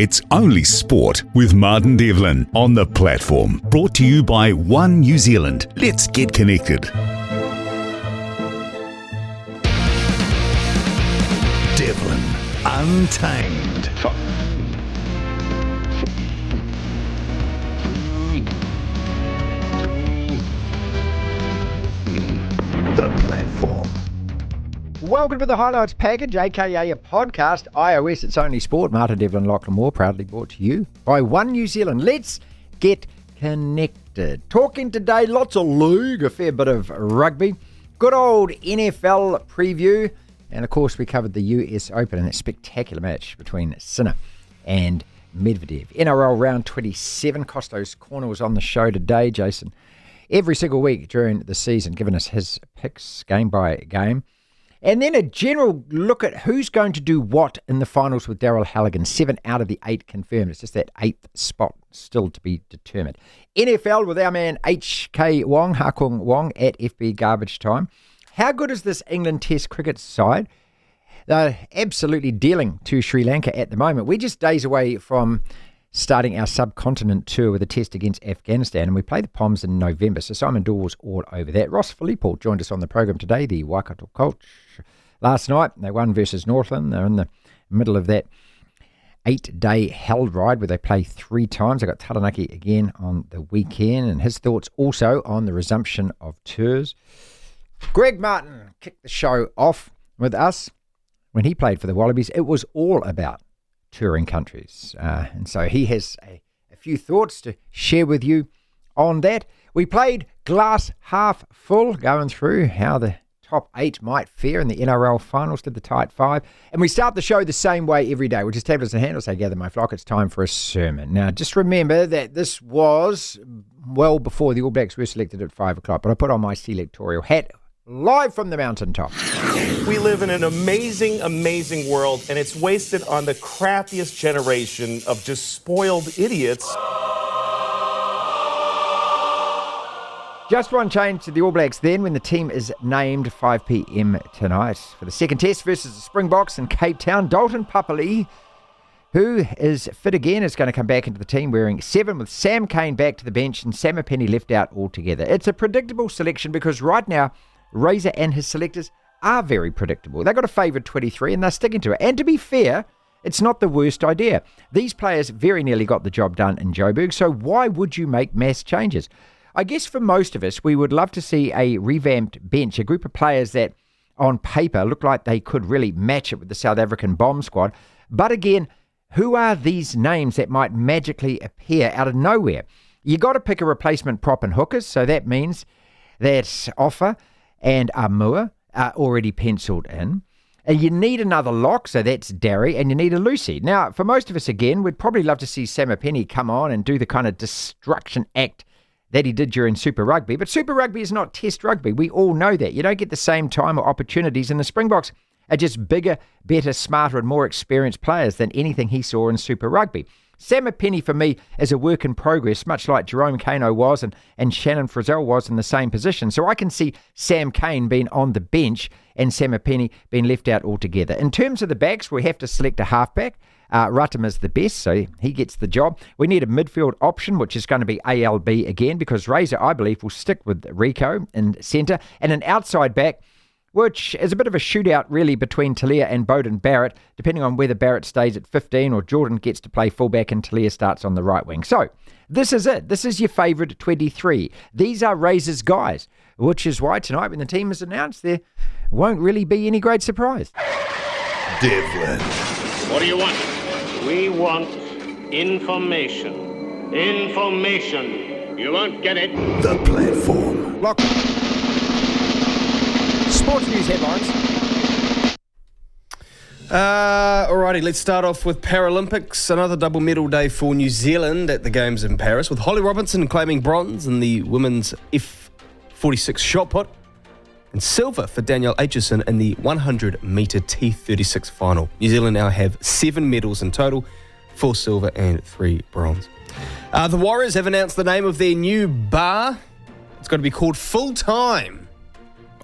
It's Only Sport with Martin Devlin on the platform. Brought to you by One New Zealand. Let's get connected. Devlin, Untamed. The platform. Welcome to the Highlights Package, aka a podcast. iOS, It's Only Sport. Martin Devlin, Lachlan Moore, proudly brought to you by One New Zealand. Let's get connected. Talking today, lots of league, a fair bit of rugby, good old NFL preview, and of course we covered the US Open and that spectacular match between Sinner and Medvedev. NRL round 27, Costo's Corner was on the show today, Jason. Every single week during the season, giving us his picks game by game. And then a general look at who's going to do what in the finals with Daryl Halligan. 7 out of the 8 confirmed. It's just that 8th spot still to be determined. NFL with our man HK Wong, Hakung Wong at FB Garbage Time. How good is this England Test cricket side? They're absolutely dealing to Sri Lanka at the moment. We're just days away from starting our subcontinent tour with a test against Afghanistan, and we play the Poms in November, so Simon Dawes all over that. Ross Filippo joined us on the program today, the Waikato coach. Last night, they won versus Northland. They're in the middle of that 8-day hell ride where they play 3 times. They got Taranaki again on the weekend, and his thoughts also on the resumption of tours. Greg Martin kicked the show off with us. When he played for the Wallabies, it was all about touring countries. And so he has a few thoughts to share with you on that. We played glass half full, going through how the top 8 might fare in the NRL finals, did the tight 5. And we start the show the same way every day, which is tablets and handles. Say, gather my flock, it's time for a sermon. Now, just remember that this was well before the All Blacks were selected at 5 o'clock, but I put on my selectorial hat live from the mountaintop. We live in an amazing, amazing world, and it's wasted on the crappiest generation of just spoiled idiots. Just one change to the All Blacks then when the team is named 5 p.m. tonight for the second test versus the Springboks in Cape Town. Dalton Papali'i, who is fit again, is going to come back into the team wearing 7 with Sam Cane back to the bench and Samipeni left out altogether. It's a predictable selection because right now Razor and his selectors are very predictable. They got a favoured 23 and they're sticking to it. And to be fair, it's not the worst idea. These players very nearly got the job done in Joburg, so why would you make mass changes? I guess for most of us, we would love to see a revamped bench, a group of players that on paper look like they could really match it with the South African bomb squad. But again, who are these names that might magically appear out of nowhere? You got to pick a replacement prop and hookers, so that means that Offa and Amua are already penciled in. And you need another lock, so that's Darry, and you need a Lucy. Now, for most of us, again, we'd probably love to see Samipeni come on and do the kind of destruction act that he did during Super Rugby. But Super Rugby is not Test Rugby. We all know that. You don't get the same time or opportunities, and the Springboks are just bigger, better, smarter, and more experienced players than anything he saw in Super Rugby. Samipeni, for me, is a work in progress, much like Jerome Kaino was and Shannon Frizzell was in the same position. So I can see Sam Cane being on the bench and Samipeni being left out altogether. In terms of the backs, we have to select a halfback. Rutum is the best, so he gets the job. We need a midfield option, which is going to be ALB again, because Razor, I believe, will stick with Rico in centre. And an outside back, which is a bit of a shootout, really, between Talia and Bowden Barrett, depending on whether Barrett stays at 15 or Jordan gets to play fullback and Talia starts on the right wing. So, this is it. This is your favourite 23. These are Razor's guys, which is why tonight, when the team is announced, there won't really be any great surprise. Devlin. What do you want? We want information. Information. You won't get it. The platform. Lock. Sports news headlines. Alrighty, let's start off with Paralympics. Another double medal day for New Zealand at the Games in Paris, with Holly Robinson claiming bronze in the women's F46 shot put and silver for Danielle Aitchison in the 100-metre T36 final. New Zealand now have 7 medals in total, 4 silver and 3 bronze. The Warriors have announced the name of their new bar. It's going to be called Full Time.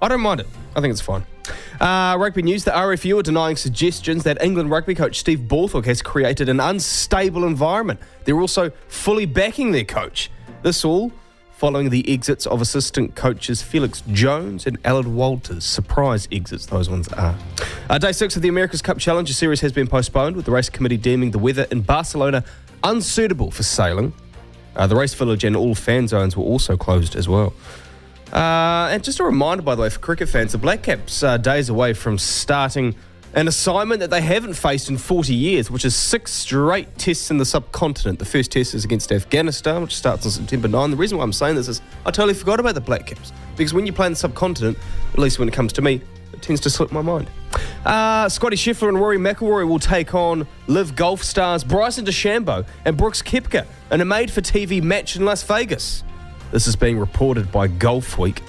I don't mind it. I think it's fine. Rugby news, the RFU are denying suggestions that England rugby coach Steve Borthwick has created an unstable environment. They're also fully backing their coach. This all following the exits of assistant coaches Felix Jones and Alan Walters. Surprise exits, those ones are. Day 6 of the America's Cup Challenger Series has been postponed, with the race committee deeming the weather in Barcelona unsuitable for sailing. The race village and all fan zones were also closed as well. And just a reminder, by the way, for cricket fans, the Black Caps are days away from starting an assignment that they haven't faced in 40 years, which is 6 straight tests in the subcontinent. The first test is against Afghanistan, which starts on September 9. The reason why I'm saying this is I totally forgot about the Black Caps, because when you play in the subcontinent, at least when it comes to me, it tends to slip my mind. Scotty Scheffler and Rory McIlroy will take on Live Golf stars Bryson DeChambeau and Brooks Koepka in a made-for-TV match in Las Vegas. This is being reported by Golf Week.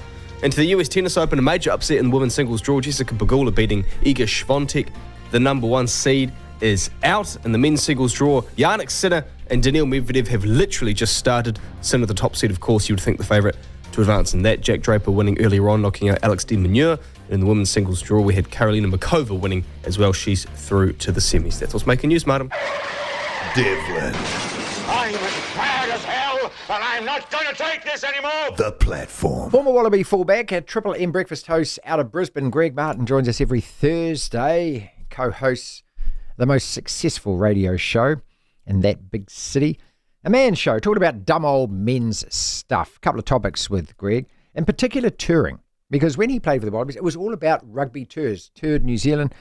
And to the US Tennis Open, a major upset in the women's singles draw. Jessica Pegula beating Iga Swiatek. The number 1 seed is out in the men's singles draw. Jannik Sinner and Daniil Medvedev have literally just started. Sinner, the top seed, of course, you would think the favourite to advance in that. Jack Draper winning earlier on, knocking out Alex de Minaur. In the women's singles draw, we had Karolina Muchova winning as well. She's through to the semis. That's what's making news, Martin. Devlin. I'm as mad as hell, and I'm not going to take this anymore. The platform. Former Wallaby fullback at Triple M Breakfast host out of Brisbane, Greg Martin, joins us every Thursday. Co-hosts the most successful radio show in that big city. A man's show, talking about dumb old men's stuff. A couple of topics with Greg, in particular touring. Because when he played for the Wallabies, it was all about rugby tours. Toured New Zealand.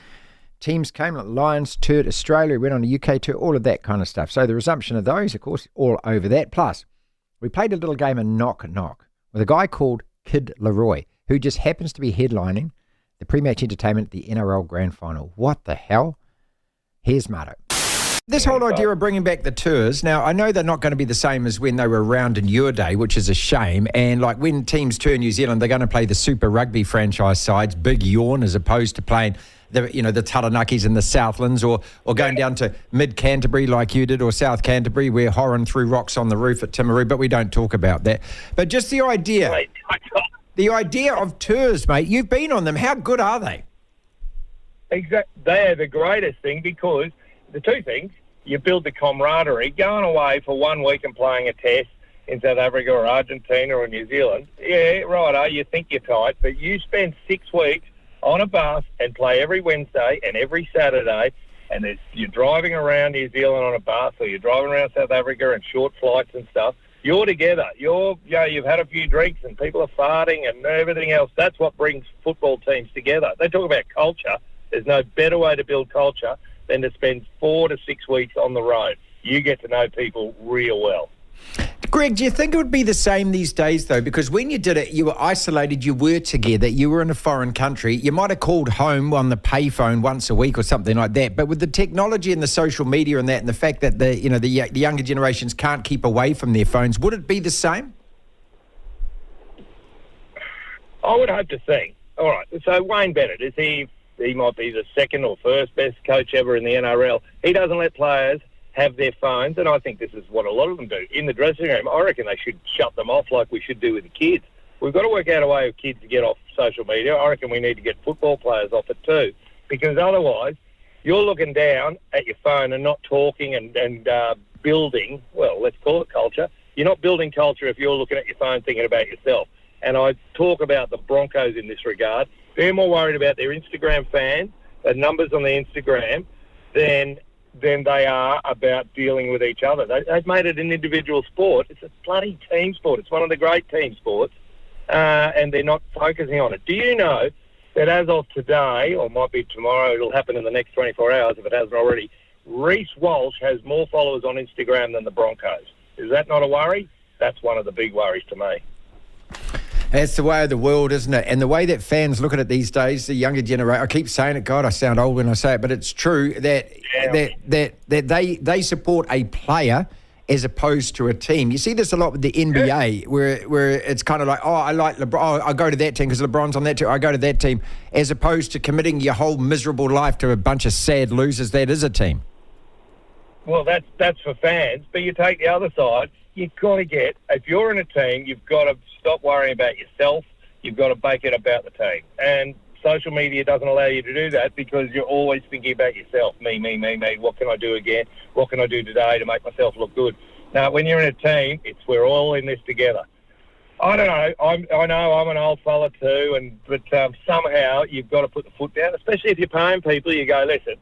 Teams came, like Lions toured Australia, went on a UK tour, all of that kind of stuff. So the resumption of those, of course, all over that. Plus, we played a little game of knock knock with a guy called Kid LAROI, who just happens to be headlining the pre-match entertainment at the NRL Grand Final. What the hell? Here's Marto. This whole idea of bringing back the tours, now I know they're not going to be the same as when they were around in your day, which is a shame. And like when teams tour New Zealand, they're going to play the Super Rugby franchise sides, big yawn, as opposed to playing the Taranakis and the Southlands, or going down to mid-Canterbury like you did, or South Canterbury, where Horan threw rocks on the roof at Timaru, but we don't talk about that. But just the idea of tours, mate, you've been on them. How good are they? Exactly. They are the greatest thing, because the two things, you build the camaraderie. Going away for 1 week and playing a test in South Africa or Argentina or New Zealand, yeah, righto, you think you're tight, but you spend 6 weeks on a bus and play every Wednesday and every Saturday, and you're driving around New Zealand on a bus, or you're driving around South Africa and short flights and stuff. You're together. You've had a few drinks and people are farting and everything else. That's what brings football teams together. They talk about culture. There's no better way to build culture than to spend 4 to 6 weeks on the road. You get to know people real well. Greg, do you think it would be the same these days, though? Because when you did it, you were isolated, you were together, you were in a foreign country. You might have called home on the payphone once a week or something like that. But with the technology and the social media and that, and the fact that the younger generations can't keep away from their phones, would it be the same? I would hope to think. All right, so Wayne Bennett, he might be the second or first best coach ever in the NRL. He doesn't let players have their phones, and I think this is what a lot of them do. In the dressing room, I reckon they should shut them off like we should do with the kids. We've got to work out a way of kids to get off social media. I reckon we need to get football players off it too, because otherwise you're looking down at your phone and not talking and building, well, let's call it culture. You're not building culture if you're looking at your phone thinking about yourself. And I talk about the Broncos in this regard. They're more worried about their Instagram fans, the numbers on the Instagram, than they are about dealing with each other. They've made it an individual sport. It's a bloody team sport. It's one of the great team sports, and they're not focusing on it. Do you know that as of today, or might be tomorrow, it'll happen in the next 24 hours if it hasn't already, Reece Walsh has more followers on Instagram than the Broncos. Is that not a worry? That's one of the big worries to me. That's the way of the world, isn't it? And the way that fans look at it these days, the younger generation, I keep saying it, God, I sound old when I say it, but it's true that they support a player as opposed to a team. You see this a lot with the NBA, where it's kind of like, oh, I like LeBron, I go to that team because LeBron's on that team, I go to that team, as opposed to committing your whole miserable life to a bunch of sad losers that is a team. Well, that's for fans, but you take the other side, you've got to get, if you're in a team, you've got to stop worrying about yourself, you've got to make it about the team. And social media doesn't allow you to do that because you're always thinking about yourself. Me. What can I do again? What can I do today to make myself look good? Now, when you're in a team, we're all in this together. I don't know. I know I'm an old fella too, but somehow you've got to put the foot down, especially if you're paying people. You go, listen,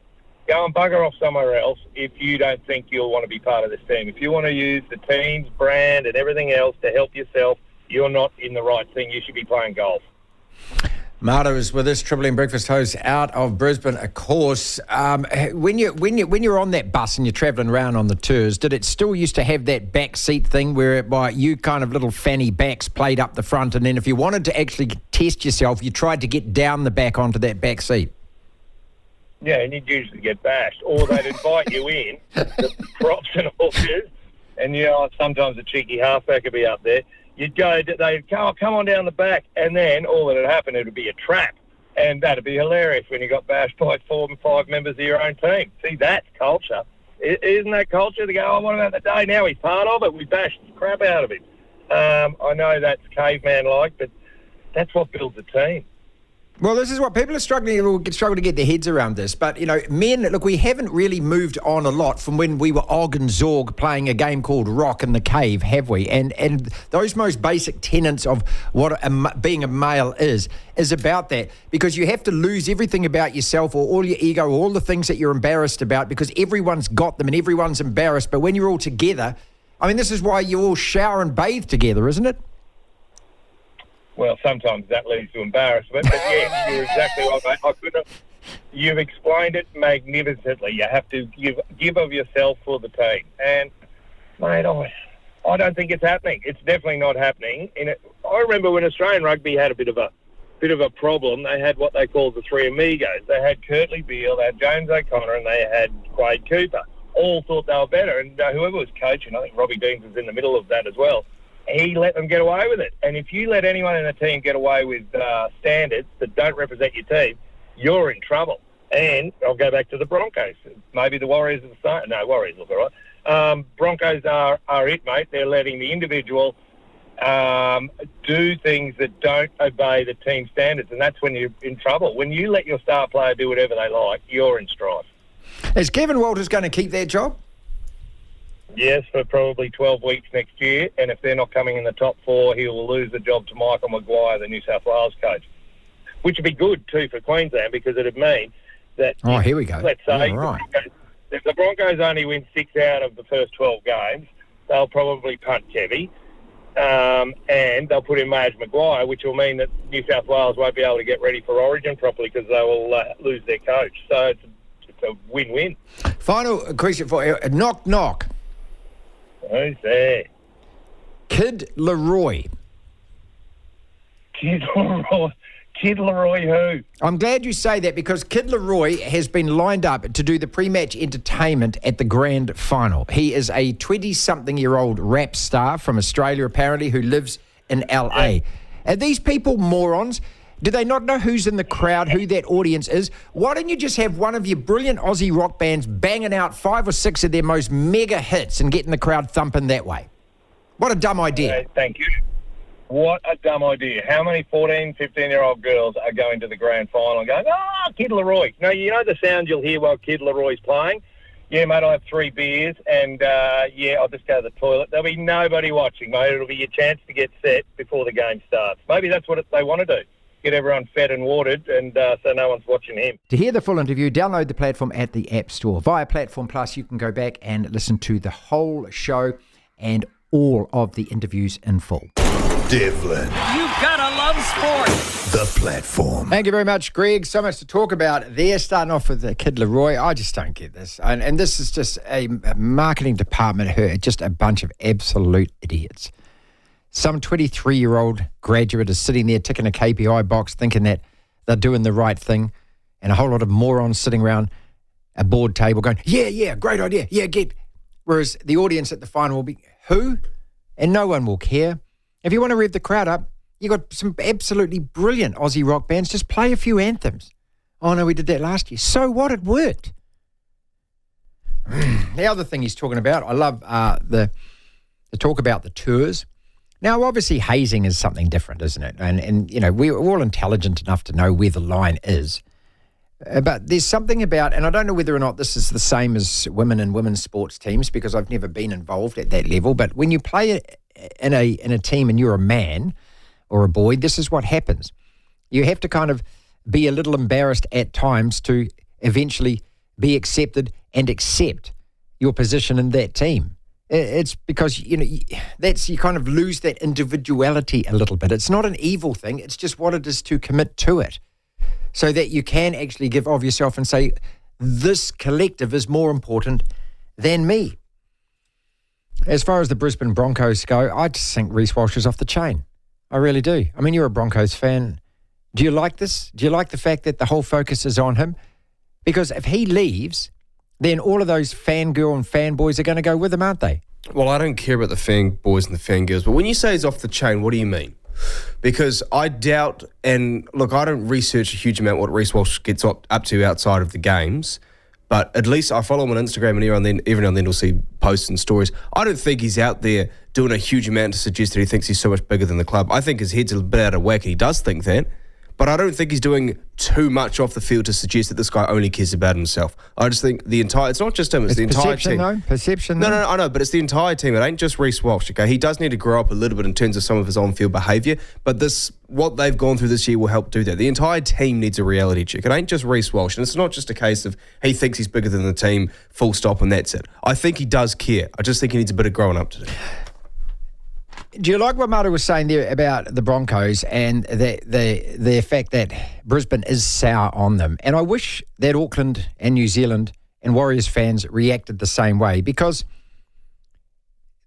go and bugger off somewhere else if you don't think you'll want to be part of this team. If you want to use the team's brand and everything else to help yourself, you're not in the right thing. You should be playing golf. Marta is with us, Triple M Breakfast host out of Brisbane, of course. When you're on that bus and you're travelling around on the tours, did it still used to have that back seat thing whereby you kind of little fanny backs played up the front, and then if you wanted to actually test yourself, you tried to get down the back onto that back seat? Yeah, and you'd usually get bashed, or they'd invite you in, the props and horses, and sometimes a cheeky halfback would be up there. You'd go, they'd go, come on down the back, and then all that would happen, it would be a trap. And that'd be hilarious when you got bashed by 4 and 5 members of your own team. See, that's culture. Isn't that culture? They go, oh, what about the day? Now he's part of it. We bashed the crap out of him. I know that's caveman-like, but that's what builds a team. Well, this is what people are struggling to get their heads around this. But, men, look, we haven't really moved on a lot from when we were Og and Zorg playing a game called Rock in the Cave, have we? And those most basic tenets of what being a male is about that, because you have to lose everything about yourself or all your ego or all the things that you're embarrassed about, because everyone's got them and everyone's embarrassed. But when you're all together, this is why you all shower and bathe together, isn't it? Well, sometimes that leads to embarrassment, but yes, you're exactly right, mate. You've explained it magnificently. You have to give of yourself for the team. And, mate, I don't think it's happening. It's definitely not happening. I remember when Australian rugby had a bit of a problem. They had what they called the three amigos. They had Kurtley Beale, they had James O'Connor, and they had Quade Cooper. All thought they were better, and whoever was coaching, I think Robbie Deans was in the middle of that as well, he let them get away with it. And if you let anyone in the team get away with standards that don't represent your team, you're in trouble. And I'll go back to the Broncos. Maybe the Warriors are the same. No, Warriors look all right. Broncos are it, mate. They're letting the individual do things that don't obey the team standards, and that's when you're in trouble. When you let your star player do whatever they like, you're in strife. Is Kevin Walters going to keep that job? Yes, for probably 12 weeks next year, and if they're not coming in the top 4, he will lose the job to Michael Maguire, the New South Wales coach, which would be good too for Queensland, because it would mean that... Oh, here we go. Let's say right. If the Broncos only win 6 out of the first 12 games, they'll probably punt Kevy, and they'll put in Marge Maguire, which will mean that New South Wales won't be able to get ready for Origin properly because they will lose their coach. So it's a win-win. Final question for you. Knock, knock. Who's there? Kid LAROI. Kid LAROI. Kid LAROI who? I'm glad you say that, because Kid LAROI has been lined up to do the pre-match entertainment at the grand final. He is a 20-something-year-old rap star from Australia, apparently, who lives in LA. Yeah. Are these people morons? Do they not know who's in the crowd, who that audience is? Why don't you just have one of your brilliant Aussie rock bands banging out 5 or 6 of their most mega hits and getting the crowd thumping that way? What a dumb idea. Thank you. What a dumb idea. How many 14, 15-year-old girls are going to the grand final and going, Kid LAROI. No, you know the sound you'll hear while Kid LAROI's playing? Yeah, mate, I'll have 3 beers and, I'll just go to the toilet. There'll be nobody watching, mate. It'll be your chance to get set before the game starts. Maybe that's what they want to do. Get everyone fed and watered, and so no one's watching him. To hear the full interview, download the platform at the App Store. Via Platform Plus, you can go back and listen to the whole show and all of the interviews in full. Devlin. You've got to love sport. The platform. Thank you very much, Greg. So much to talk about there. Starting off with the Kid LAROI. I just don't get this. And this is just a marketing department, just a bunch of absolute idiots. Some 23-year-old graduate is sitting there ticking a KPI box thinking that they're doing the right thing, and a whole lot of morons sitting around a board table going, yeah, great idea, yeah, get. Whereas the audience at the final will be, who? And no one will care. If you want to rev the crowd up, you got some absolutely brilliant Aussie rock bands. Just play a few anthems. Oh, no, we did that last year. So what? It worked. The other thing he's talking about, I love the talk about the tours. Now, obviously, hazing is something different, isn't it? And you know, we're all intelligent enough to know where the line is. But there's something about, and I don't know whether or not this is the same as women and women's sports teams because I've never been involved at that level, but when you play in a team and you're a man or a boy, this is what happens. You have to kind of be a little embarrassed at times to eventually be accepted and accept your position in that team. It's because, you know, you kind of lose that individuality a little bit. It's not an evil thing. It's just what it is to commit to it so that you can actually give of yourself and say, this collective is more important than me. As far as the Brisbane Broncos go, I just think Reece Walsh is off the chain. I really do. I mean, you're a Broncos fan. Do you like this? Do you like the fact that the whole focus is on him? Because if he leaves, then all of those fangirl and fanboys are going to go with him, aren't they? Well, I don't care about the fanboys and the fangirls, but when you say he's off the chain, what do you mean? Because I doubt, and look, I don't research a huge amount what Reece Walsh gets up to outside of the games, but at least I follow him on Instagram, and every now and then we'll see posts and stories. I don't think he's out there doing a huge amount to suggest that he thinks he's so much bigger than the club. I think his head's a bit out of whack. He does think that. But I don't think he's doing too much off the field to suggest that this guy only cares about himself. I just think it's not just him, it's the entire team. Perception, No, I know, but it's the entire team. It ain't just Reece Walsh, okay? He does need to grow up a little bit in terms of some of his on-field behaviour, but what they've gone through this year will help do that. The entire team needs a reality check. It ain't just Reece Walsh, and it's not just a case of he thinks he's bigger than the team, full stop, and that's it. I think he does care. I just think he needs a bit of growing up to do. Do you like what Marta was saying there about the Broncos and the fact that Brisbane is sour on them? And I wish that Auckland and New Zealand and Warriors fans reacted the same way, because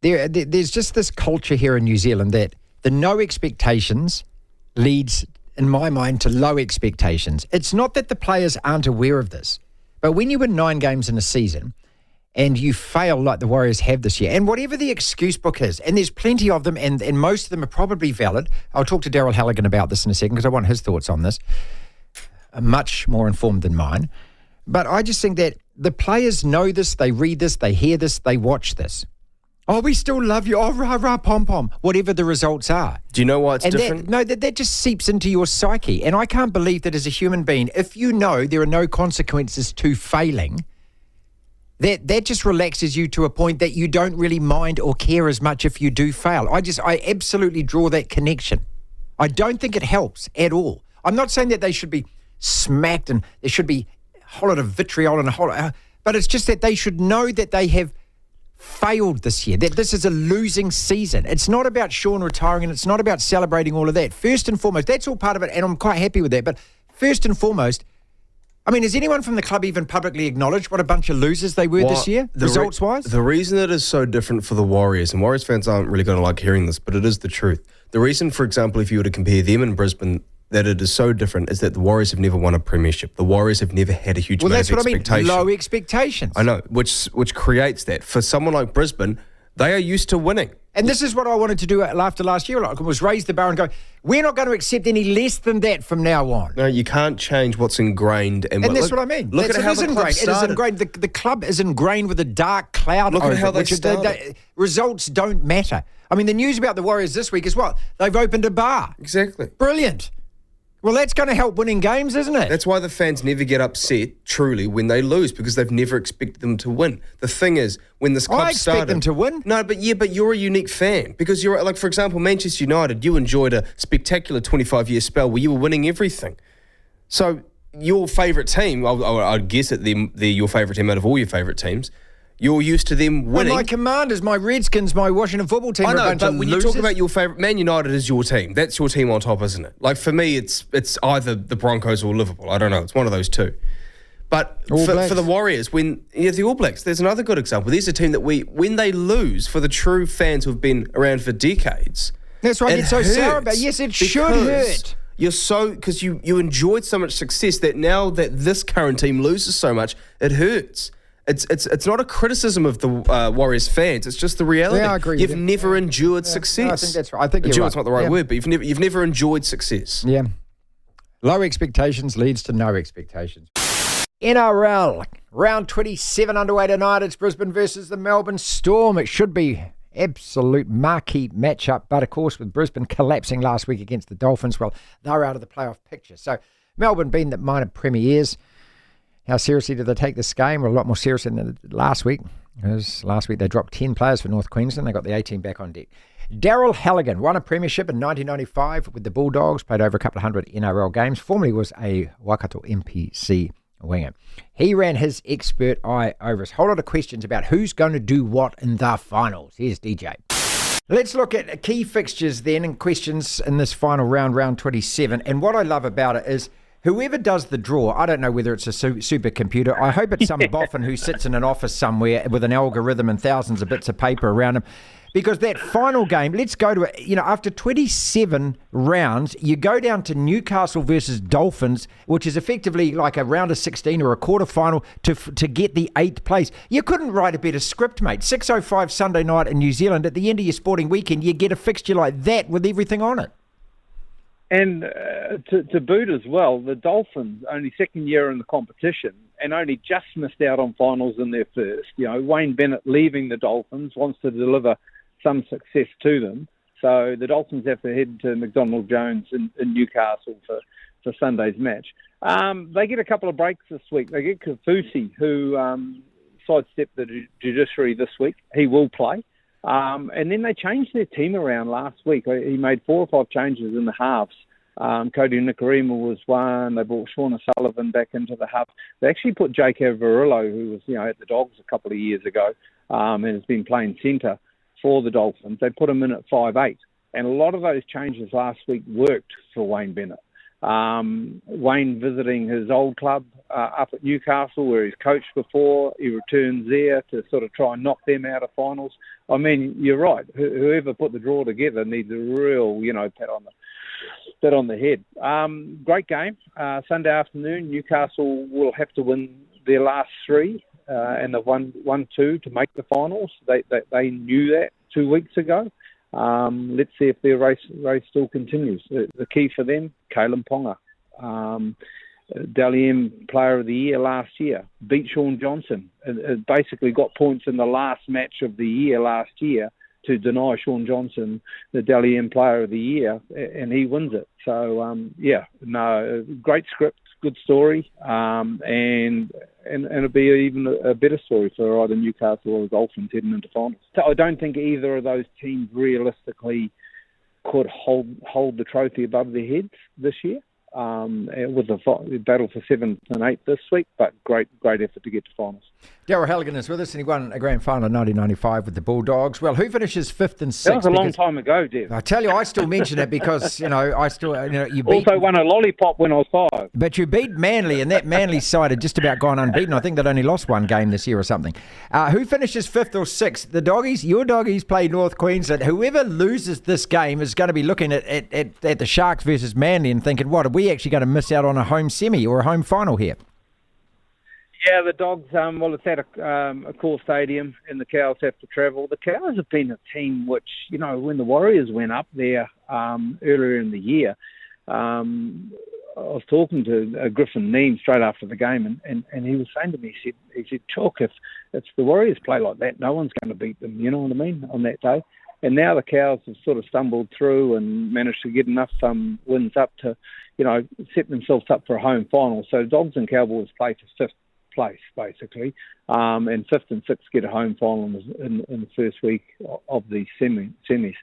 there's just this culture here in New Zealand that the no expectations leads, in my mind, to low expectations. It's not that the players aren't aware of this, but when you win 9 games in a season and you fail like the Warriors have this year, and whatever the excuse book is, and there's plenty of them, and most of them are probably valid. I'll talk to Daryl Halligan about this in a second because I want his thoughts on this. Much more informed than mine. But I just think that the players know this, they read this, they hear this, they watch this. Oh, we still love you. Oh, rah, rah, pom-pom. Whatever the results are. Do you know why it's different? That just seeps into your psyche. And I can't believe that as a human being, if you know there are no consequences to failing, that just relaxes you to a point that you don't really mind or care as much if you do fail. I absolutely draw that connection. I don't think it helps at all. I'm not saying that they should be smacked and there should be a whole lot of vitriol and a whole lot, but it's just that they should know that they have failed this year, that this is a losing season. It's not about Sean retiring, and it's not about celebrating all of that. First and foremost, that's all part of it, and I'm quite happy with that. But first and foremost, I mean, has anyone from the club even publicly acknowledged what a bunch of losers they were this year, results-wise? The reason it is so different for the Warriors, and Warriors fans aren't really going to like hearing this, but it is the truth. The reason, for example, if you were to compare them and Brisbane, that it is so different is that the Warriors have never won a premiership. The Warriors have never had a huge amount of expectation. Well, that's what I mean, low expectations. I know, which creates that. For someone like Brisbane, they are used to winning. And this is what I wanted to do after last year, was raise the bar and go, we're not going to accept any less than that from now on. No, you can't change what's ingrained. And that's what I mean. Look at how the club started. It is ingrained. The club is ingrained with a dark cloud over it. Look at how they started. Results don't matter. I mean, the news about the Warriors this week is what? They've opened a bar. Exactly. Brilliant. Well, that's going to help winning games, isn't it? That's why the fans never get upset, truly, when they lose, because they've never expected them to win. The thing is, when this club started... I expect them to win. No, but you're a unique fan. Because you're, like, for example, Manchester United, you enjoyed a spectacular 25-year spell where you were winning everything. So your favourite team, I'd guess that they're your favourite team out of all your favourite teams, you're used to them winning. Well, my Commanders, my Redskins, my Washington football team are a bunch of when losers. You talk about your favourite, Man United is your team. That's your team on top, isn't it? Like, for me, it's either the Broncos or Liverpool. I don't know. It's one of those two. But for the Warriors, the All Blacks, there's another good example. There's a team that when they lose, for the true fans who have been around for decades, that's why I get so sour about it. Yes, it should hurt. Because you enjoyed so much success that now that this current team loses so much, it hurts. It's not a criticism of the Warriors fans. It's just the reality. Yeah, I agree. You've never endured success. No, I think that's right. I think you're right. Endured's not the right word, but you've never enjoyed success. Yeah. Low expectations leads to no expectations. NRL, round 27 underway tonight. It's Brisbane versus the Melbourne Storm. It should be Absolute marquee matchup. But, of course, with Brisbane collapsing last week against the Dolphins, well, they're out of the playoff picture. So, Melbourne being the minor premiers, how seriously did they take this game? Well, a lot more seriously than last week. Because last week they dropped 10 players for North Queensland. They got the 18 back on deck. Daryl Halligan won a premiership in 1995 with the Bulldogs, played over a couple of hundred NRL games, formerly was a Waikato MPC winger. He ran his expert eye over us. Whole lot of questions about who's going to do what in the finals. Here's DJ. Let's look at key fixtures then and questions in this final round, round 27. And what I love about it is whoever does the draw, I don't know whether it's a supercomputer. I hope it's some boffin who sits in an office somewhere with an algorithm and thousands of bits of paper around him. Because that final game, let's go to it. After 27 rounds, you go down to Newcastle versus Dolphins, which is effectively like a round of 16 or a quarter final to get the 8th place. You couldn't write a better script, mate. 6:05 Sunday night in New Zealand. At the end of your sporting weekend, you get a fixture like that with everything on it. And to boot as well, the Dolphins, only second year in the competition and only just missed out on finals in their first. Wayne Bennett leaving the Dolphins wants to deliver some success to them. So the Dolphins have to head to McDonald Jones in Newcastle for Sunday's match. They get a couple of breaks this week. They get Kafusi, who sidestepped the judiciary this week. He will play. And then they changed their team around last week. He made 4 or 5 changes in the halves. Cody Nikarima was one. They brought Sean O'Sullivan back into the half. They actually put Jake Averillo, who was at the Dogs a couple of years ago and has been playing centre for the Dolphins. They put him in at 5'8", and a lot of those changes last week worked for Wayne Bennett. Wayne visiting his old club up at Newcastle where he's coached before. He returns there to sort of try and knock them out of finals. I mean, you're right. Whoever put the draw together needs a real, pat on the head. Great game. Sunday afternoon, Newcastle will have to win their last 3. And they've won 2 to make the finals. They knew that 2 weeks ago. Let's see if their race still continues. The key for them, Kalen Ponga, Dally M Player of the Year last year, beat Sean Johnson. Basically got points in the last match of the year last year to deny Sean Johnson the Dally M Player of the Year, and he wins it. So, great script, good story, and it'll be even a better story for either Newcastle or the Dolphins heading into finals. So I don't think either of those teams realistically could hold the trophy above their heads this year. With the battle for 7th and 8th this week, but great effort to get to finals. Daryl Halligan is with us, and he won a grand final in 1995 with the Bulldogs. Well, who finishes 5th and 6th? That was a long time ago, Dev. I tell you, I still mention it because, you beat... Also won a lollipop when I was 5. But you beat Manly, and that Manly side had just about gone unbeaten. I think they'd only lost 1 game this year or something. Who finishes 5th or 6th? The Doggies, your Doggies play North Queensland. Whoever loses this game is going to be looking at the Sharks versus Manly and thinking, what, are we actually going to miss out on a home semi or a home final here? Yeah, the Dogs, it's at a core stadium and the Cows have to travel. The Cows have been a team which, when the Warriors went up there earlier in the year, I was talking to Griffin Neame straight after the game and he was saying to me, he said, Chalk, if the Warriors play like that, no one's going to beat them, you know what I mean, on that day. And now the Cows have sort of stumbled through and managed to get enough wins up to, set themselves up for a home final. So Dogs and Cowboys play for 5th place, basically. And 5th and 6th get a home final in the first week of the semis.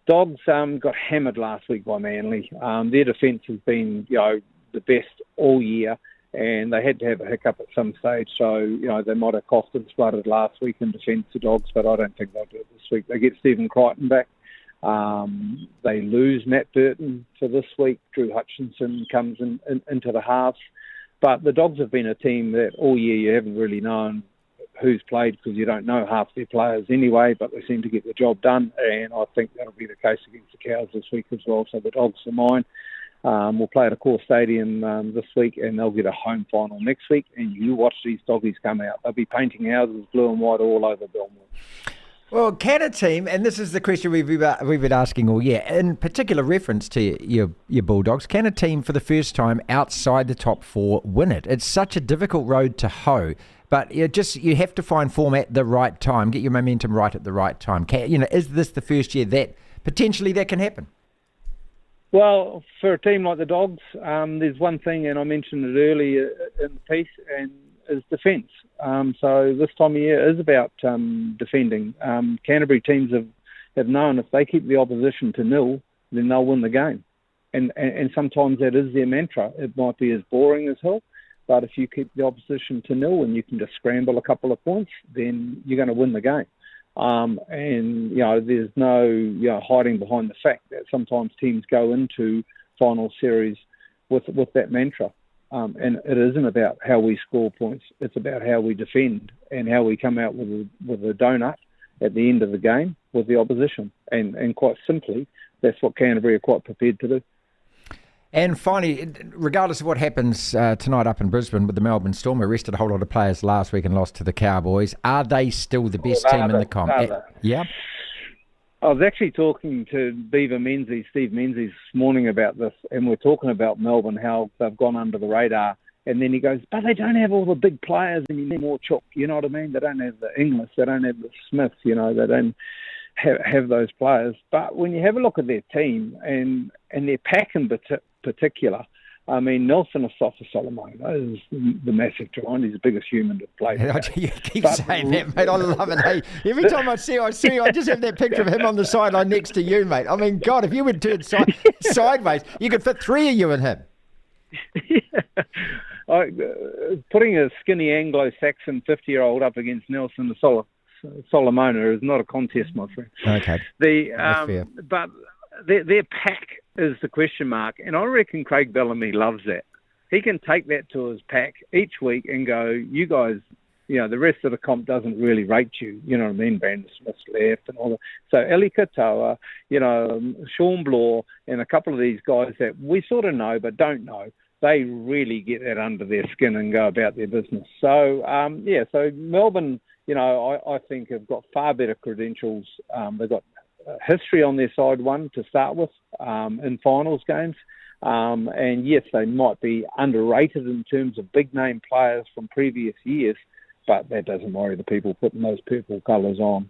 Dogs got hammered last week by Manly. Their defence has been, the best all year, and they had to have a hiccup at some stage. So, they might have coughed and spluttered last week in defence to Dogs, but I don't think they'll do it this week. They get Stephen Crichton back. They lose Matt Burton for this week. Drew Hutchinson comes into the halves. But the Dogs have been a team that all year you haven't really known who's played because you don't know half their players anyway, but they seem to get the job done, and I think that'll be the case against the Cows this week as well. So the Dogs are mine. We'll play at a core stadium this week, and they'll get a home final next week, and you watch these Doggies come out. They'll be painting houses blue and white all over Belmore. Well, can a team, and this is the question we've been asking all year, in particular reference to your Bulldogs, can a team for the first time outside the top 4 win it? It's such a difficult road to hoe. But you have to find form at the right time, get your momentum right at the right time. Is this the first year that potentially that can happen? Well, for a team like the Dogs, there's one thing, and I mentioned it earlier in the piece, and is defence. So this time of year is about defending. Canterbury teams have known if they keep the opposition to nil, then they'll win the game. And sometimes that is their mantra. It might be as boring as hell, but if you keep the opposition to nil and you can just scramble a couple of points, then you're going to win the game. There's no hiding behind the fact that sometimes teams go into final series with that mantra. And it isn't about how we score points. It's about how we defend and how we come out with a donut at the end of the game with the opposition. And quite simply, that's what Canterbury are quite prepared to do. And finally, regardless of what happens tonight up in Brisbane with the Melbourne Storm, arrested a whole lot of players last week and lost to the Cowboys. Are they still the best team in the comp? Yeah. I was actually talking to Steve Menzies this morning about this, and we're talking about Melbourne, how they've gone under the radar. And then he goes, but they don't have all the big players anymore, Chuck. You know what I mean? They don't have the Inglis, they don't have the Smiths, they don't have those players. But when you have a look at their team and their pack in particular, I mean, Nelson Asafa Solomon is the massive giant. He's the biggest human to play. You keep saying that, mate. I love it. Hey, every time I see, I just have that picture of him on the sideline next to you, mate. I mean, God, if you would turn sideways, you could fit three of you in him. Yeah. Putting a skinny Anglo-Saxon 50-year-old up against Nelson Solomona is not a contest, my friend. Okay. But their pack is the question mark, and I reckon Craig Bellamy loves that. He can take that to his pack each week and go, you guys, the rest of the comp doesn't really rate you. You know what I mean? Brandon Smith's left and all that. So Eli Katoa, Sean Bloor, and a couple of these guys that we sort of know but don't know, they really get that under their skin and go about their business. So, so Melbourne, I think have got far better credentials. They've got history on their side, one to start with, in finals games. And yes, they might be underrated in terms of big name players from previous years, but that doesn't worry the people putting those purple colours on.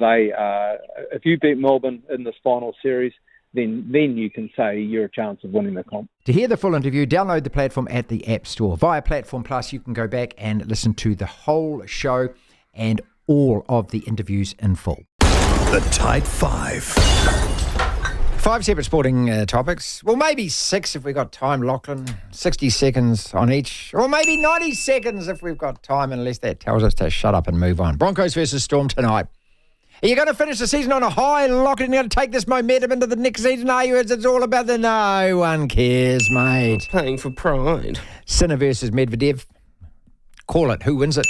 If you beat Melbourne in this final series, then you can say you're a chance of winning the comp. To hear the full interview, download the platform at the App Store. Via Platform Plus, you can go back and listen to the whole show and all of the interviews in full. The Tight Five. 5 separate sporting topics. Well, maybe 6 if we've got time, Lachlan. 60 seconds on each. Or maybe 90 seconds if we've got time, unless that tells us to shut up and move on. Broncos versus Storm tonight. Are you going to finish the season on a high, Lachlan? Are you going to take this momentum into the next season? Are you? It's all about the... No one cares, mate. Playing for pride. Sinner versus Medvedev. Call it. Who wins it?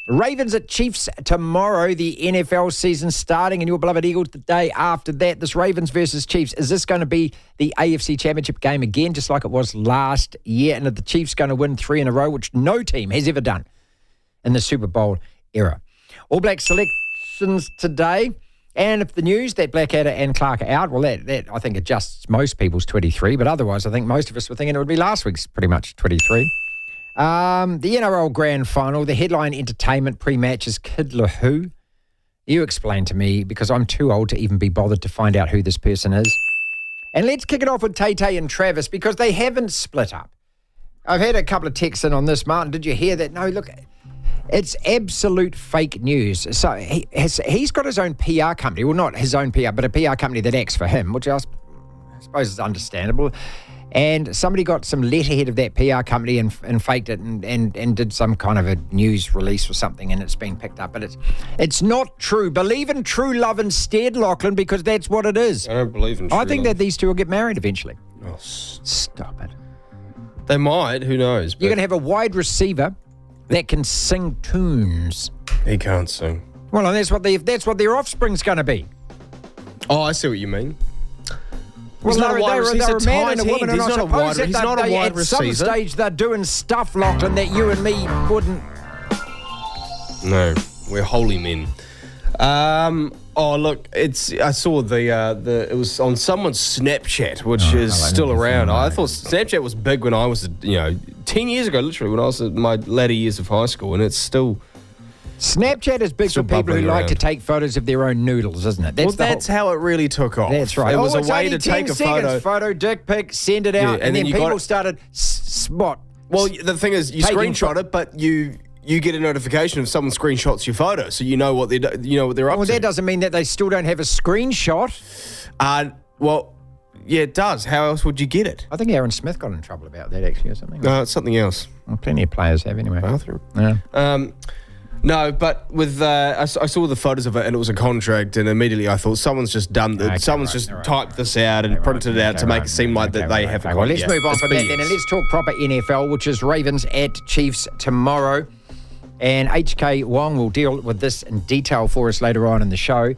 Ravens at Chiefs tomorrow, the NFL season starting, and your beloved Eagles the day after that. This Ravens versus Chiefs, is this going to be the AFC Championship game again, just like it was last year? And are the Chiefs going to win 3 in a row, which no team has ever done in the Super Bowl era? All Black selections today. And if the news that Blackadder and Clark are out, well, that I think adjusts most people's 23, but otherwise I think most of us were thinking it would be last week's pretty much 23. The NRL Grand Final, the headline entertainment pre-match is Kid LAROI. You explain to me, because I'm too old to even be bothered to find out who this person is. And let's kick it off with Tay and Travis, because they haven't split up. I've had a couple of texts in on this. Martin, did you hear that? No, look, it's absolute fake news. So he's got his own PR company. Well, not his own PR, but a PR company that acts for him, which I suppose is understandable. And somebody got some letterhead of that PR company and faked it and did some kind of a news release or something, and it's been picked up. But it's not true. Believe in true love instead, Lachlan, because that's what it is. I don't believe in true love. I think that these two will get married eventually. Oh, stop it. They might, who knows? You're going to have a wide receiver that can sing tunes. He can't sing. Well, and that's what their offspring's going to be. Oh, I see what you mean. Well, they're a man and a woman, and he's not a wide receiver. At some stage, they're doing stuff, Lachlan, that you and me wouldn't. No, we're holy men. Oh, look, I saw it was on someone's Snapchat, which is still around. I thought Snapchat was big when I was, 10 10 years ago, literally, when I was in my latter years of high school, and it's still... Snapchat is big Still for people who bubbling like to around. take photos of their own noodles, isn't it? That's how it really took off. That's right. It was it's a way only to take 10 a seconds, photo, dick pic, send it out, Yeah, and then you got people it. started what? Well, the thing is, you Taking screenshot it, but you get a notification if someone screenshots your photo, so you know what they're up Well, to. that doesn't mean that they still don't have a screenshot. Well, yeah, it does. How else would you get it? I think Aaron Smith got in trouble about that actually, or something. No, it's something else. Well, plenty of players have anyway. Bathroom. Yeah. No, but with I saw the photos of it, and it was a contract, and immediately I thought someone's just done that. Okay, someone's right, just right, typed this out and printed it out to make it seem like that they have a contract. Well, let's move on It's from that BS. then, and let's talk proper NFL, which is Ravens at Chiefs tomorrow. And HK Wong will deal with this in detail for us later on in the show.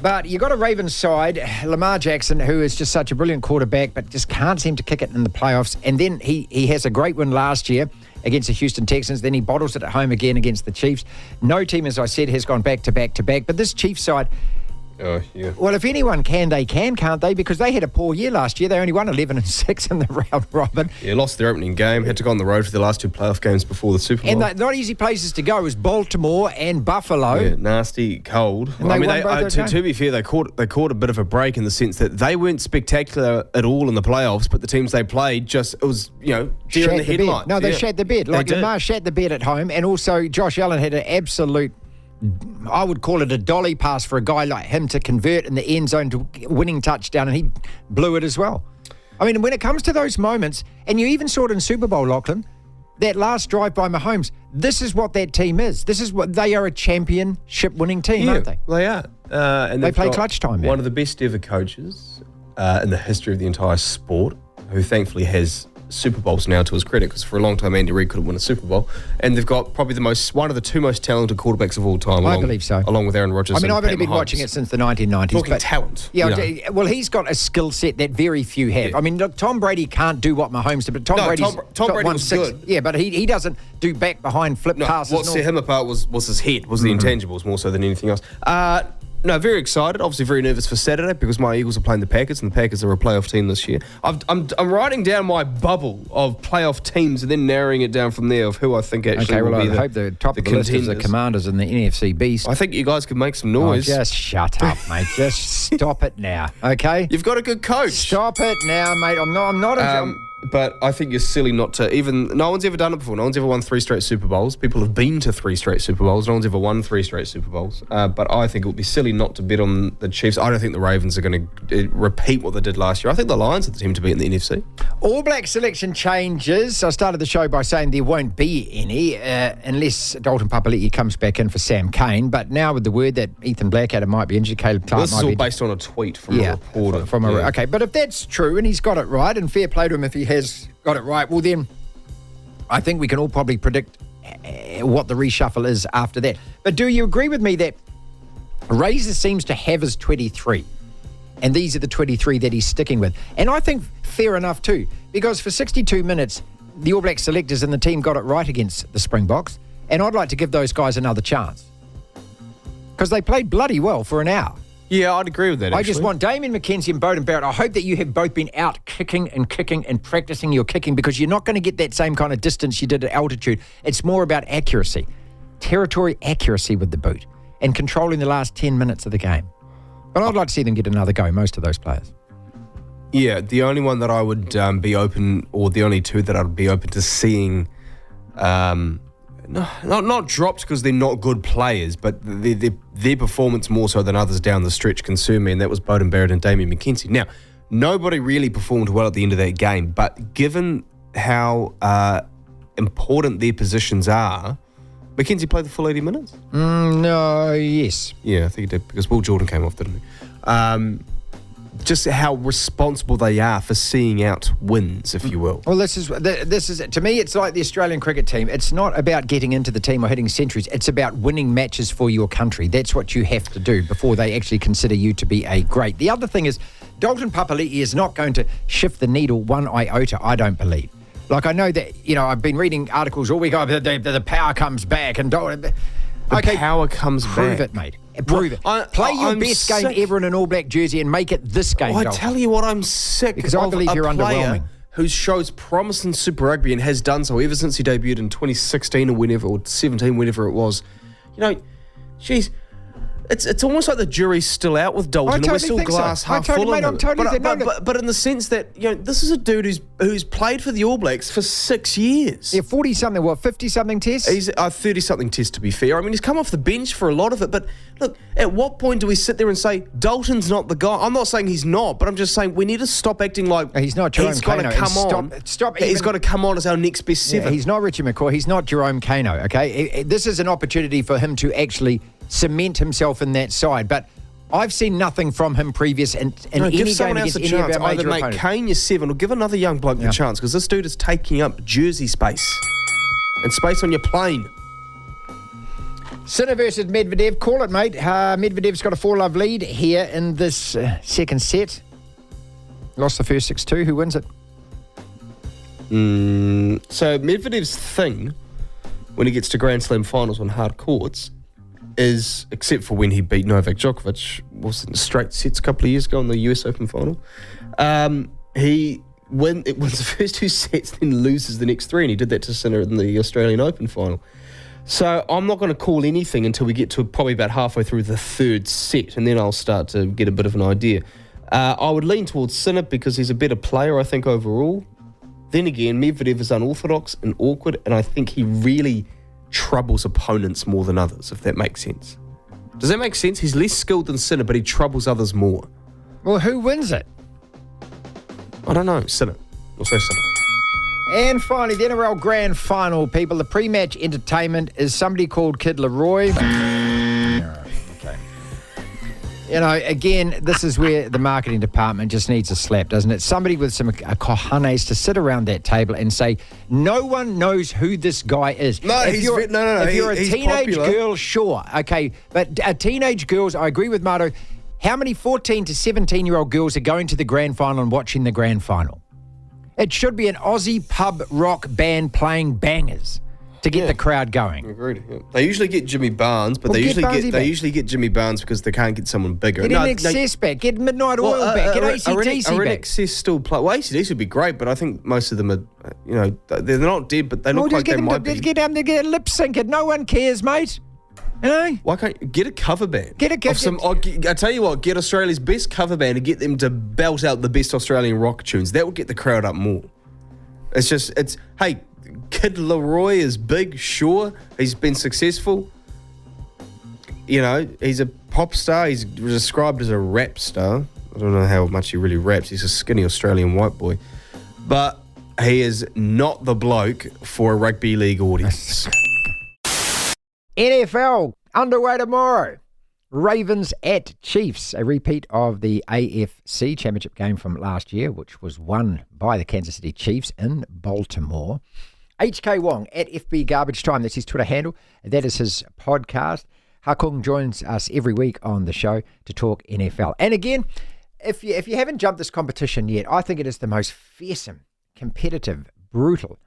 But you got a Ravens side, Lamar Jackson, who is just such a brilliant quarterback, but just can't seem to kick it in the playoffs. And then he has a great win last year against the Houston Texans. Then he bottles it at home again against the Chiefs. No team, as I said, has gone back to back to back. But this Chiefs side, Oh, yeah. well, if anyone can, they can, can't they? Because they had a poor year last year. They only won 11-6 in the round robin. Yeah, lost their opening game, had to go on the road for the last two playoff games before the Super Bowl. And they're not easy places to go. It was Baltimore and Buffalo. Yeah, nasty, cold. And they won both those games. To be fair, they caught a bit of a break in the sense that they weren't spectacular at all in the playoffs, but the teams they played deer in the headlights. No, they shat the bed. Like did. Lamar shat the bed at home, and also Josh Allen had an absolute, I would call it a dolly pass for a guy like him to convert in the end zone to winning touchdown, and he blew it as well. I mean, when it comes to those moments, and you even saw it in Super Bowl, Lachlan, that last drive by Mahomes, this is what that team is. This is what they are, a championship-winning team, aren't they? They are. And They they've play got clutch time, man. One of the best ever coaches in the history of the entire sport, who thankfully has Super Bowls now to his credit, because for a long time Andy Reid couldn't win a Super Bowl, and they've got probably one of the two most talented quarterbacks of all time. I believe so. Along with Aaron Rodgers. I mean, and I've only Pat been Mahomes. watching it since the 1990s. Talking but talent. Yeah, well, he's got a skill set that very few have. Yeah. I mean, look, Tom Brady can't do what Mahomes did, but Tom Brady's Tom got Brady was 1-6. good. Yeah, but he doesn't do back behind flip passes. What set him apart was his head, was the intangibles more so than anything else. No, very excited. Obviously, very nervous for Saturday because my Eagles are playing the Packers, and the Packers are a playoff team this year. I'm writing down my bubble of playoff teams and then narrowing it down from there of who I think actually Okay, well, will I be hope the top of the list is the Commanders and the NFC Beast. I think you guys could make some Oh, noise. just shut up, mate. Just stop it now, okay? You've got a good coach. Stop it now, mate. I'm not. But I think you're silly not to no one's ever done it before. No one's ever won 3 straight Super Bowls. People have been to 3 straight Super Bowls. No one's ever won 3 straight Super Bowls. But I think it would be silly not to bet on the Chiefs. I don't think the Ravens are going to repeat what they did last year. I think the Lions are the team to beat in the NFC. All Black selection changes. I started the show by saying there won't be any unless Dalton Papali'i comes back in for Sam Cane. But now with the word that Ethan Blackadder might be injured, Caleb Clark This might is all be... based on a tweet from a reporter. Okay, but if that's true and he's got it right, and fair play to him if he has got it right, well then I think we can all probably predict what the reshuffle is after that. But do you agree with me that Razor seems to have his 23 and these are the 23 that he's sticking with? And I think fair enough too, because for 62 minutes the All Black selectors and the team got it right against the Springboks, and I'd like to give those guys another chance because they played bloody well for an hour. Yeah, I'd agree with that, I just want Damien McKenzie and Bowden Barrett. I hope that you have both been out kicking and practicing your kicking, because you're not going to get that same kind of distance you did at altitude. It's more about accuracy, territory accuracy with the boot, and controlling the last 10 minutes of the game. But I'd like to see them get another go, most of those players. Yeah, the only one that I would be open, or the only two that I'd be open to seeing, not dropped because they're not good players, but their performance more so than others down the stretch concerned me, and that was Bowden Barrett and Damien McKenzie. Now, nobody really performed well at the end of that game, but given how important their positions are, McKenzie played the full 80 minutes? Yes. Yeah, I think he did, because Will Jordan came off, didn't he? Just how responsible they are for seeing out wins, if you will. Well, this is to me, it's like the Australian cricket team. It's not about getting into the team or hitting centuries. It's about winning matches for your country. That's what you have to do before they actually consider you to be a great. The other thing is, Dalton Papali'i is not going to shift the needle one iota, I don't believe. Like, I know that, I've been reading articles all week, the power comes back, and Dalton... The power comes prove back. It, mate. Prove it. Play your best game ever in an All Black jersey and make it this game. I tell you what, I'm sick because I believe of you're a player underwhelming. who shows promise in Super Rugby and has done so ever since he debuted in 2016 or 17, whenever it was. Geez, it's almost like the jury's still out with Dalton, and we're still glass half full of it. But in the sense that this is a dude who's played for the All Blacks for 6 years. Yeah, 40-something, 50-something tests? He's 30-something tests, to be fair. I mean, he's come off the bench for a lot of it, but look, at what point do we sit there and say, Dalton's not the guy? I'm not saying he's not, but I'm just saying we need to stop acting like he's not Jerome Kano. He's got to come on as our next best seven. Yeah, he's not Richie McCaw. He's not Jerome Kano, okay? This is an opportunity for him to actually cement himself in that side, but I've seen nothing from him previous in any game against any of our major Either make opponents. Kane your 7 or give another young bloke the chance, because this dude is taking up jersey space and space on your plane. Sinner versus Medvedev. Call it, mate. Medvedev's got a 4-love lead here in this second set. Lost the first 6-2. Who wins it? So Medvedev's thing, when he gets to Grand Slam finals on hard courts, is, except for when he beat Novak Djokovic, was in straight sets a couple of years ago in the US Open final, he wins the first 2 sets, then loses the next 3, and he did that to Sinner in the Australian Open final. So I'm not going to call anything until we get to probably about halfway through the 3rd set, and then I'll start to get a bit of an idea. I would lean towards Sinner because he's a better player, I think, overall. Then again, Medvedev is unorthodox and awkward, and I think he really troubles opponents more than others, if that makes sense. Does that make sense? He's less skilled than Sinner, but he troubles others more. Well, who wins it? I don't know. Sinner. We'll say Sinner. And finally, the NRL Grand Final, people. The pre-match entertainment is somebody called Kid LAROI. Okay. Again, this is where the marketing department just needs a slap, doesn't it? Somebody with some cojones to sit around that table and say, no one knows who this guy is. No, if you're a teenage popular girl, sure. Okay, but teenage girls, I agree with Marto. How many 14 to 17-year-old girls are going to the Grand Final and watching the Grand Final? It should be an Aussie pub rock band playing bangers to get the crowd going. Agreed. Yeah. They usually get Jimmy Barnes, but they usually get Jimmy Barnes because they can't get someone bigger. Get NXS back, get Midnight Oil back, get ACDC back. NXS still play. Well, ACDC would be great, but I think most of them are, they're not dead, but they look like they might be. Get them to get lip sync it. No one cares, mate. Why can't you get a cover band? I tell you what, get Australia's best cover band and get them to belt out the best Australian rock tunes. That would get the crowd up more. Hey, Kid LAROI is big, sure. He's been successful. He's a pop star. He's described as a rap star. I don't know how much he really raps. He's a skinny Australian white boy. But he is not the bloke for a rugby league audience. NFL underway tomorrow. Ravens at Chiefs, a repeat of the AFC Championship game from last year, which was won by the Kansas City Chiefs in Baltimore. HK Wong at FB Garbage Time, that's his Twitter handle. That is his podcast. Hakung joins us every week on the show to talk NFL. And again, if you haven't jumped this competition yet, I think it is the most fearsome, competitive, brutal,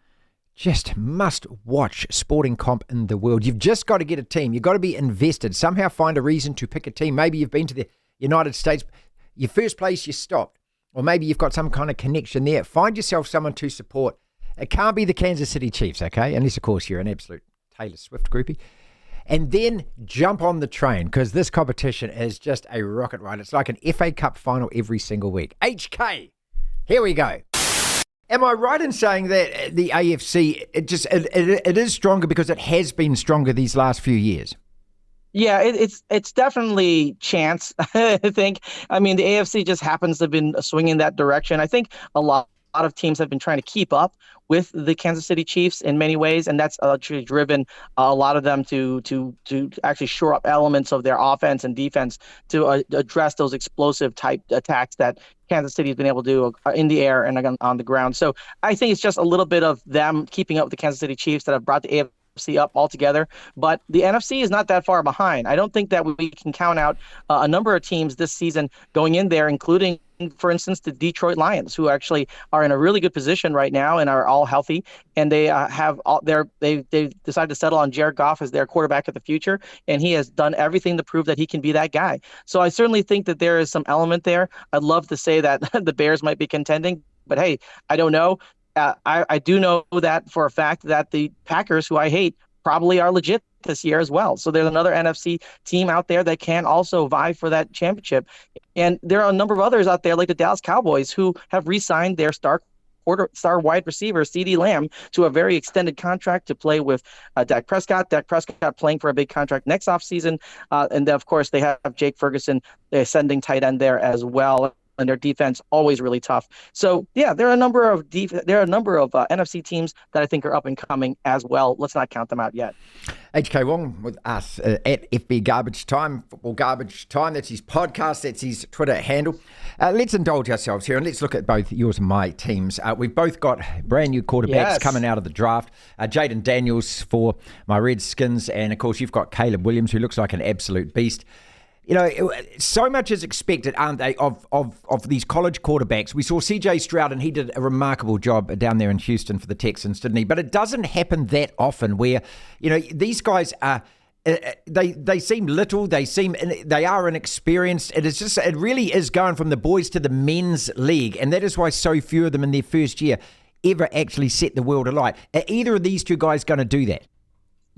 just must-watch sporting comp in the world. You've just got to get a team. You've got to be invested. Somehow find a reason to pick a team. Maybe you've been to the United States. Your first place, you stopped. Or maybe you've got some kind of connection there. Find yourself someone to support. It can't be the Kansas City Chiefs, okay? Unless, of course, you're an absolute Taylor Swift groupie. And then jump on the train, because this competition is just a rocket ride. It's like an FA Cup final every single week. HK, here we go. Am I right in saying that the AFC, it is stronger because it has been stronger these last few years? Yeah, it's definitely chance, I think. I mean, the AFC just happens to have been swinging that direction. I think a lot of teams have been trying to keep up with the Kansas City Chiefs in many ways, and that's actually driven a lot of them to actually shore up elements of their offense and defense to address those explosive type attacks that Kansas City has been able to do in the air and on the ground. So I think it's just a little bit of them keeping up with the Kansas City Chiefs that have brought the AFC up altogether. But the NFC is not that far behind. I don't think that we can count out a number of teams this season going in there, including, for instance, the Detroit Lions, who actually are in a really good position right now and are all healthy. And they they've decided to settle on Jared Goff as their quarterback of the future. And he has done everything to prove that he can be that guy. So I certainly think that there is some element there. I'd love to say that the Bears might be contending, But hey, I don't know. I do know that for a fact that the Packers, who I hate, probably are legit this year as well. So there's another NFC team out there that can also vie for that championship. And there are a number of others out there like the Dallas Cowboys who have re-signed their star wide receiver, CeeDee Lamb, to a very extended contract to play with Dak Prescott. Dak Prescott playing for a big contract next offseason. And then, of course, they have Jake Ferguson, the ascending tight end there as well. And their defense always really tough. So yeah, there are a number of NFC teams that I think are up and coming as well. Let's not count them out yet. HK Wong with us at FB Garbage Time, Football Garbage Time. That's his podcast. That's his Twitter handle. Let's indulge ourselves here and let's look at both yours and my teams. We've both got brand new quarterbacks coming out of the draft. Jaden Daniels for my Redskins, and of course you've got Caleb Williams, who looks like an absolute beast. You know, so much is expected, aren't they, of these college quarterbacks. We saw CJ Stroud, and he did a remarkable job down there in Houston for the Texans, didn't he? But it doesn't happen that often where, you know, these guys are, they seem little, they are inexperienced. It really is going from the boys to the men's league, and that is why so few of them in their first year ever actually set the world alight. Are either of these two guys going to do that?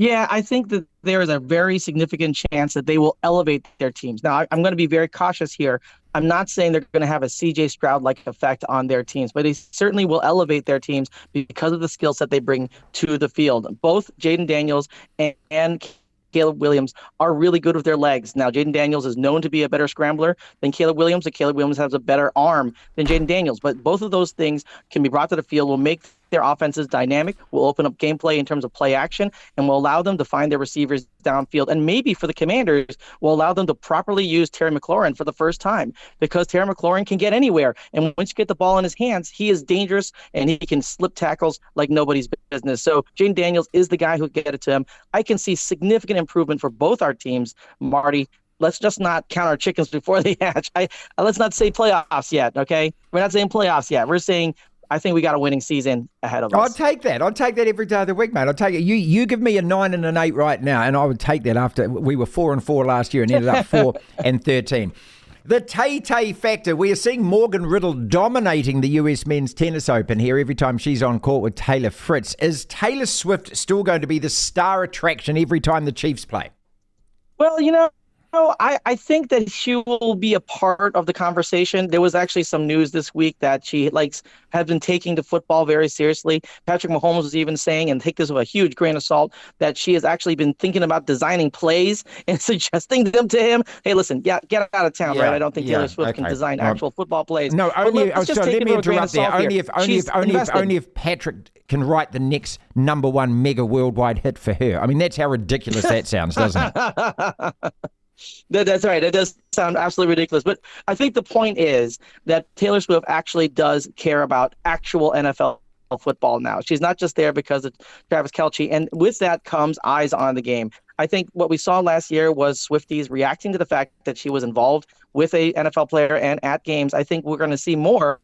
Yeah, I think that there is a very significant chance that they will elevate their teams. Now, I'm going to be very cautious here. I'm not saying they're going to have a CJ Stroud-like effect on their teams, but they certainly will elevate their teams because of the skill set they bring to the field. Both Jaden Daniels and Caleb Williams are really good with their legs. Now, Jaden Daniels is known to be a better scrambler than Caleb Williams, and Caleb Williams has a better arm than Jaden Daniels. But both of those things can be brought to the field, will make their offenses dynamic, will open up gameplay in terms of play action, and will allow them to find their receivers downfield. And maybe for the Commanders, will allow them to properly use Terry McLaurin for the first time, because Terry McLaurin can get anywhere. And once you get the ball in his hands, he is dangerous, and he can slip tackles like nobody's business. So Jaden Daniels is the guy who can get it to him. I can see significant improvement for both our teams, Marty. Let's just not count our chickens before they hatch. Let's not say playoffs yet, okay? We're not saying playoffs yet. We're saying I think we got a winning season ahead of us. I'll take that. I'll take that every day of the week, mate. I'll take it. You give me a 9 and an 8 right now, and I would take that after we were 4-4 last year and ended up 4-13. The Tay-Tay factor. We are seeing Morgan Riddle dominating the US Men's Tennis Open here every time she's on court with Taylor Fritz. Is Taylor Swift still going to be the star attraction every time the Chiefs play? Well, I think that she will be a part of the conversation. There was actually some news this week that she has been taking the football very seriously. Patrick Mahomes was even saying, and take this with a huge grain of salt, that she has actually been thinking about designing plays and suggesting them to him. Hey, listen, get out of town, right? I don't think Taylor Swift can design actual football plays. No, let me interrupt there. Only if Patrick can write the next #1 mega worldwide hit for her. I mean, that's how ridiculous that sounds, doesn't it? That's right. It does sound absolutely ridiculous. But I think the point is that Taylor Swift actually does care about actual NFL football now. She's not just there because of Travis Kelce. And with that comes eyes on the game. I think what we saw last year was Swifties reacting to the fact that she was involved with a NFL player and at games. I think we're going to see more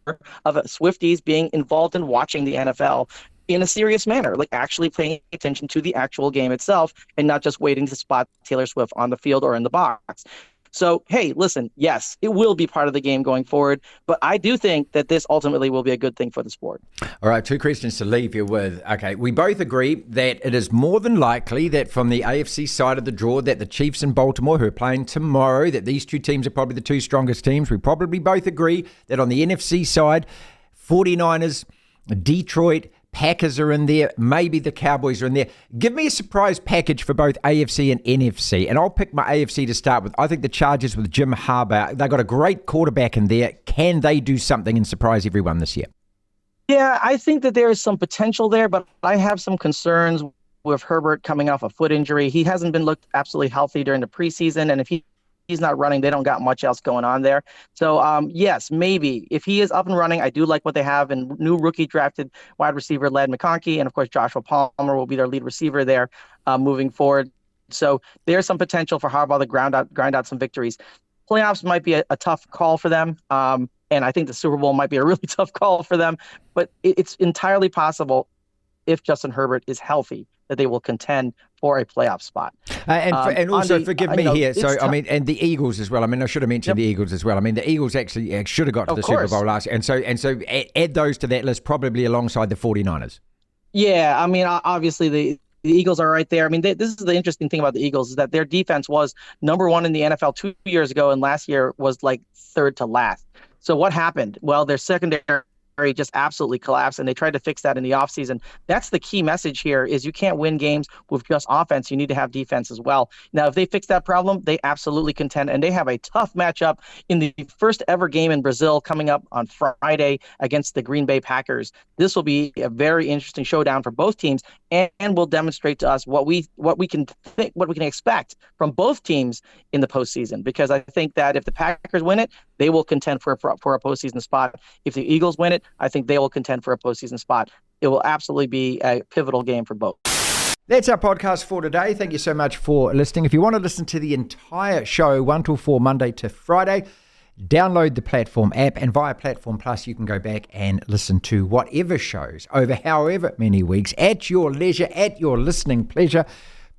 of Swifties being involved in watching the NFL in a serious manner, like actually paying attention to the actual game itself and not just waiting to spot Taylor Swift on the field or in the box. So, hey, listen, yes, it will be part of the game going forward, but I do think that this ultimately will be a good thing for the sport. All right, 2 questions to leave you with. Okay, we both agree that it is more than likely that from the AFC side of the draw that the Chiefs and Baltimore, who are playing tomorrow, that these two teams are probably the 2 strongest teams. We probably both agree that on the NFC side, 49ers, Detroit, Packers are in there. Maybe the Cowboys are in there. Give me a surprise package for both AFC and NFC. And I'll pick my AFC to start with. I think the Chargers with Jim Harbaugh, they've got a great quarterback in there. Can they do something and surprise everyone this year? Yeah, I think that there is some potential there, but I have some concerns with Herbert coming off a foot injury. He hasn't been looked absolutely healthy during the preseason. And if he's not running, they don't got much else going on there. So, yes, maybe. If he is up and running, I do like what they have in new rookie drafted wide receiver Ladd McConkey. And, of course, Joshua Palmer will be their lead receiver there moving forward. So there's some potential for Harbaugh to grind out some victories. Playoffs might be a tough call for them. And I think the Super Bowl might be a really tough call for them. But it's entirely possible if Justin Herbert is healthy that they will contend for a playoff spot. And also, forgive me here. So, tough. and the Eagles as well. I should have mentioned the Eagles as well. The Eagles actually should have got to the Super Bowl last year. And so add those to that list, probably alongside the 49ers. Yeah, obviously the Eagles are right there. This is the interesting thing about the Eagles is that their defense was number 1 in the NFL 2 years ago, and last year was like third to last. So what happened? Well, their secondary just absolutely collapsed, and they tried to fix that in the offseason. That's the key message here is you can't win games with just offense. You need to have defense as well. Now, if they fix that problem, they absolutely contend, and they have a tough matchup in the first ever game in Brazil coming up on Friday against the Green Bay Packers. This will be a very interesting showdown for both teams, and will demonstrate to us what we can expect from both teams in the postseason. Because I think that if the Packers win it, they will contend for a postseason spot. If the Eagles win it, I think they will contend for a postseason spot. It will absolutely be a pivotal game for both. That's our podcast for today. Thank you so much for listening. If you want to listen to the entire show, 1 till 4, Monday to Friday, download the Platform app, and via Platform Plus, you can go back and listen to whatever shows over however many weeks at your leisure, at your listening pleasure.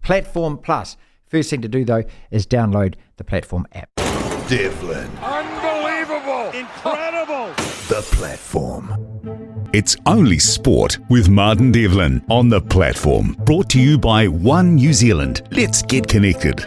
Platform Plus. First thing to do, though, is download the Platform app. Devlin. Unbelievable! Incredible! The Platform. It's only sport with Martin Devlin on The Platform. Brought to you by One New Zealand. Let's get connected.